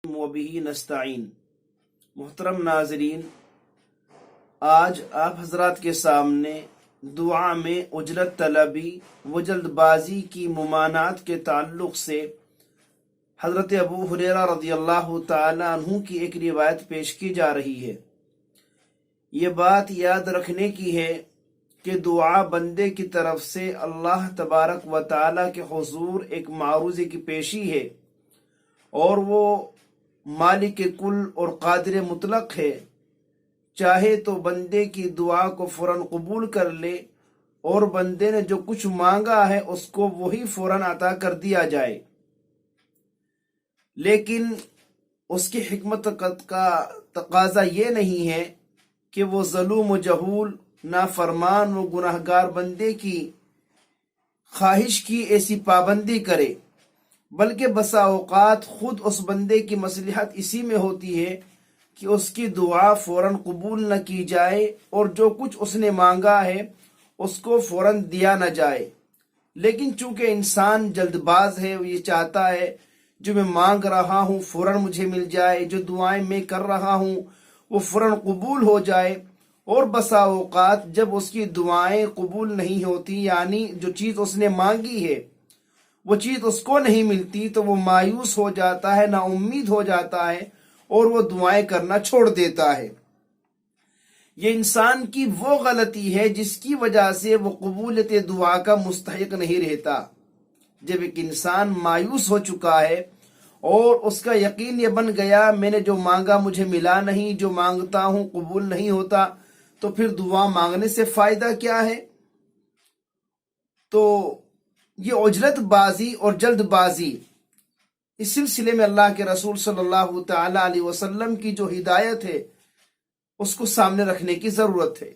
وبہ نستعین۔ محترم ناظرین، آج آپ حضرات کے سامنے دعا میں اجرت طلبی و جلد بازی کی ممانعت کے تعلق سے حضرت ابو ہریرہ رضی اللہ تعالی عنہ کی ایک روایت پیش کی جا رہی ہے۔ یہ بات یاد رکھنے کی ہے کہ دعا بندے کی طرف سے اللہ تبارک و تعالی کے حضور ایک معروضے کی پیشی ہے، اور وہ مالک کل اور قادر مطلق ہے۔ چاہے تو بندے کی دعا کو فوراً قبول کر لے، اور بندے نے جو کچھ مانگا ہے اس کو وہی فوراً عطا کر دیا جائے، لیکن اس کی حکمت کا تقاضا یہ نہیں ہے کہ وہ ظلم و جہول، نافرمان و گناہگار بندے کی خواہش کی ایسی پابندی کرے، بلکہ بسا اوقات خود اس بندے کی مصلحت اسی میں ہوتی ہے کہ اس کی دعا فوراً قبول نہ کی جائے، اور جو کچھ اس نے مانگا ہے اس کو فوراً دیا نہ جائے۔ لیکن چونکہ انسان جلد باز ہے، وہ یہ چاہتا ہے جو میں مانگ رہا ہوں فوراً مجھے مل جائے، جو دعائیں میں کر رہا ہوں وہ فوراً قبول ہو جائے، اور بسا اوقات جب اس کی دعائیں قبول نہیں ہوتی، یعنی جو چیز اس نے مانگی ہے وہ چیز اس کو نہیں ملتی، تو وہ مایوس ہو جاتا ہے، نا امید ہو جاتا ہے، اور وہ دعائیں کرنا چھوڑ دیتا ہے۔ یہ انسان کی وہ غلطی ہے جس کی وجہ سے وہ قبولیت دعا کا مستحق نہیں رہتا۔ جب ایک انسان مایوس ہو چکا ہے اور اس کا یقین یہ بن گیا میں نے جو مانگا مجھے ملا نہیں، جو مانگتا ہوں قبول نہیں ہوتا، تو پھر دعا مانگنے سے فائدہ کیا ہے؟ تو یہ اجرت بازی اور جلد بازی، اس سلسلے میں اللہ کے رسول صلی اللہ تعالی علیہ وسلم کی جو ہدایت ہے اس کو سامنے رکھنے کی ضرورت ہے۔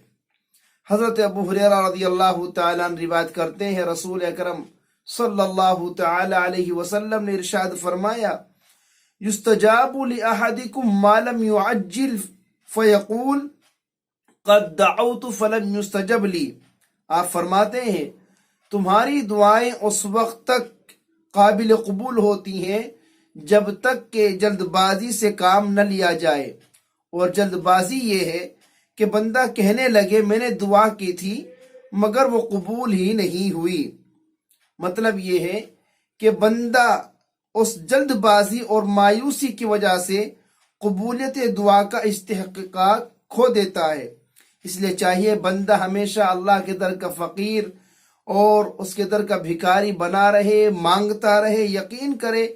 حضرت ابو ہریرہ رضی اللہ تعالی عنہ روایت کرتے ہیں، رسول اکرم صلی اللہ تعالی علیہ وسلم نے ارشاد فرمایا، یستجاب لأحدکم ما لم یعجل فیقول قد دعوت فلم یستجب لی۔ آپ فرماتے ہیں تمہاری دعائیں اس وقت تک قابل قبول ہوتی ہیں جب تک کہ جلد بازی سے کام نہ لیا جائے، اور جلد بازی یہ ہے کہ بندہ کہنے لگے میں نے دعا کی تھی مگر وہ قبول ہی نہیں ہوئی۔ مطلب یہ ہے کہ بندہ اس جلد بازی اور مایوسی کی وجہ سے قبولیت دعا کا استحقاق کھو دیتا ہے۔ اس لیے چاہیے بندہ ہمیشہ اللہ کے در کا فقیر اور اس کے در کا بھکاری بنا رہے، مانگتا رہے، یقین کرے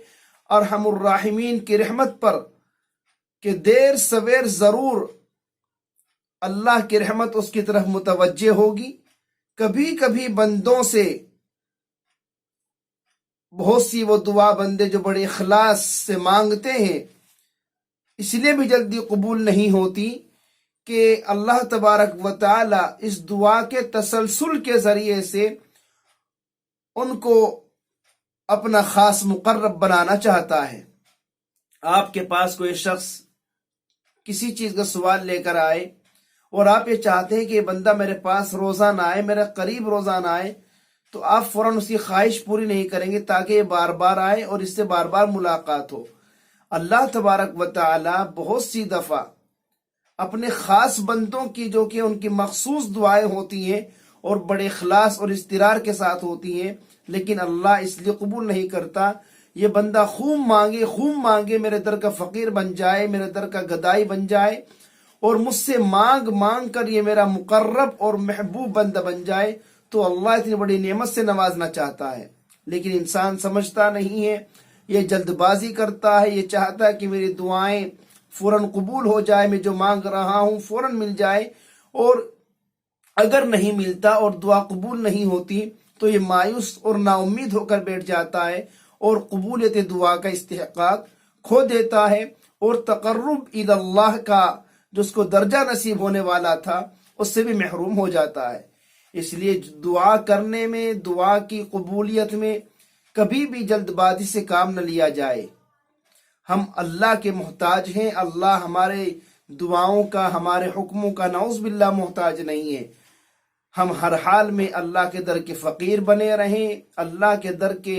ارحم الراحمین کی رحمت پر کہ دیر سویر ضرور اللہ کی رحمت اس کی طرف متوجہ ہوگی۔ کبھی کبھی بندوں سے بہت سی وہ دعا بندے جو بڑے اخلاص سے مانگتے ہیں اس لیے بھی جلدی قبول نہیں ہوتی کہ اللہ تبارک و تعالی اس دعا کے تسلسل کے ذریعے سے ان کو اپنا خاص مقرب بنانا چاہتا ہے۔ آپ کے پاس کوئی شخص کسی چیز کا سوال لے کر آئے اور آپ یہ چاہتے ہیں کہ یہ بندہ میرے پاس روزانہ آئے، میرے قریب روزانہ آئے، تو آپ فوراً اس کی خواہش پوری نہیں کریں گے تاکہ یہ بار بار آئے اور اس سے بار بار ملاقات ہو۔ اللہ تبارک و تعالی بہت سی دفعہ اپنے خاص بندوں کی جو کہ ان کی مخصوص دعائیں ہوتی ہیں اور بڑے اخلاص اور اضطرار کے ساتھ ہوتی ہیں، لیکن اللہ اس لیے قبول نہیں کرتا۔ یہ بندہ خوب مانگے میرے در کا فقیر بن جائے، میرے در کا گدائی بن جائے، اور مجھ سے مانگ مانگ کر یہ میرا مقرب اور محبوب بندہ بن جائے، تو اللہ اتنی بڑی نعمت سے نوازنا چاہتا ہے۔ لیکن انسان سمجھتا نہیں ہے، یہ جلد بازی کرتا ہے، یہ چاہتا ہے کہ میری دعائیں فوراً قبول ہو جائے، میں جو مانگ رہا ہوں فوراً مل جائے، اور اگر نہیں ملتا اور دعا قبول نہیں ہوتی تو یہ مایوس اور نا امید ہو کر بیٹھ جاتا ہے، اور قبولیت دعا کا استحقاق کھو دیتا ہے، اور تقرب الی اللہ کا جو اس کو درجہ نصیب ہونے والا تھا اس سے بھی محروم ہو جاتا ہے۔ اس لیے دعا کرنے میں، دعا کی قبولیت میں کبھی بھی جلد بازی سے کام نہ لیا جائے۔ ہم اللہ کے محتاج ہیں، اللہ ہمارے دعاؤں کا، ہمارے حکموں کا نعوذ باللہ محتاج نہیں ہے۔ ہم ہر حال میں اللہ کے در کے فقیر بنے رہیں، اللہ کے در کے